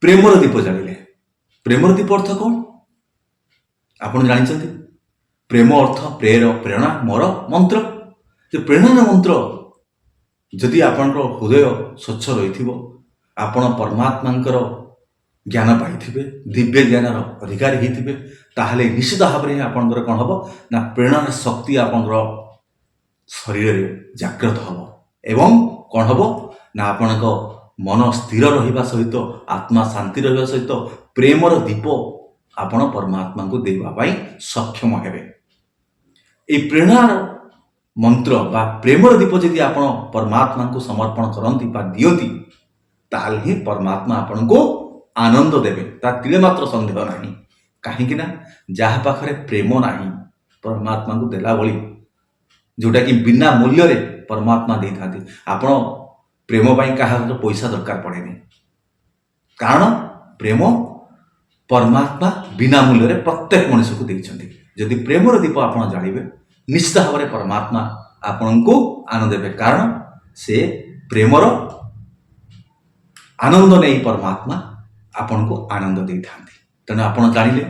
ପ୍ରେମର ଦୀପ ଜାଳିଲେ। ପ୍ରେମର ଦୀପ ଅର୍ଥ କ'ଣ ଆପଣ ଜାଣିଛନ୍ତି? ପ୍ରେମ ଅର୍ଥ ପ୍ରେରଣା ମୋର ମନ୍ତ୍ର। ଯେ ପ୍ରେରଣା ମନ୍ତ୍ର ଯଦି ଆପଣଙ୍କର ହୃଦୟ ସ୍ୱଚ୍ଛ ରହିଥିବ, ଆପଣ ପରମାତ୍ମାଙ୍କର ଜ୍ଞାନ ପାଇଥିବେ, ଦିବ୍ୟ ଜ୍ଞାନର ଅଧିକାରୀ ହେଇଥିବେ, ତାହେଲେ ନିଶ୍ଚିତ ଭାବରେ ଆପଣଙ୍କର କ'ଣ ହେବ ନା ପ୍ରେରଣାର ଶକ୍ତି ଆପଣଙ୍କର ଶରୀରରେ ଜାଗ୍ରତ ହେବ ଏବଂ କ'ଣ ହେବ ନା ଆପଣଙ୍କ ମନ ସ୍ଥିର ରହିବା ସହିତ, ଆତ୍ମା ଶାନ୍ତି ରହିବା ସହିତ ପ୍ରେମର ଦୀପ ଆପଣ ପରମାତ୍ମାଙ୍କୁ ଦେବା ପାଇଁ ସକ୍ଷମ ହେବେ। এই ପ୍ରେରଣାର ମନ୍ତ୍ର ବା ପ୍ରେମର ଦୀପ ଯଦି ଆପଣ ପରମାତ୍ମାଙ୍କୁ ସମର୍ପଣ କରନ୍ତି ବା ଦିଅନ୍ତି, ତାହେଲେ ହିଁ ପରମାତ୍ମା ଆପଣଙ୍କୁ ଆନନ୍ଦ ଦେବେ, ତା ତିଳେ ମାତ୍ର ସନ୍ଦେହ ନାହିଁ। କାହିଁକି ନା ଯାହା ପାଖରେ ପ୍ରେମ ନାହିଁ ପରମାତ୍ମାଙ୍କୁ ଦେଲା ଭଳି, ଯେଉଁଟାକି ବିନା ମୂଲ୍ୟରେ ପରମାତ୍ମା ଦେଇଥାନ୍ତି। ଆପଣ ପ୍ରେମ ପାଇଁ କାହାର ପଇସା ଦରକାର ପଡ଼େନି, କାରଣ ପ୍ରେମ ପରମାତ୍ମା ବିନା ମୂଲ୍ୟରେ ପ୍ରତ୍ୟେକ ମଣିଷକୁ ଦେଇଛନ୍ତି। ଯଦି ପ୍ରେମର ଦୀପ ଆପଣ ଜାଳିବେ, ନିଶ୍ଚିତ ଭାବରେ ପରମାତ୍ମା ଆପଣଙ୍କୁ ଆନନ୍ଦ ଦେବେ, କାରଣ ସେ ପ୍ରେମର ଆନନ୍ଦ ନେଇ ପରମାତ୍ମା ଆପଣଙ୍କୁ ଆନନ୍ଦ ଦେଇଥାନ୍ତି। ତେଣୁ ଆପଣ ଜାଣିଲେ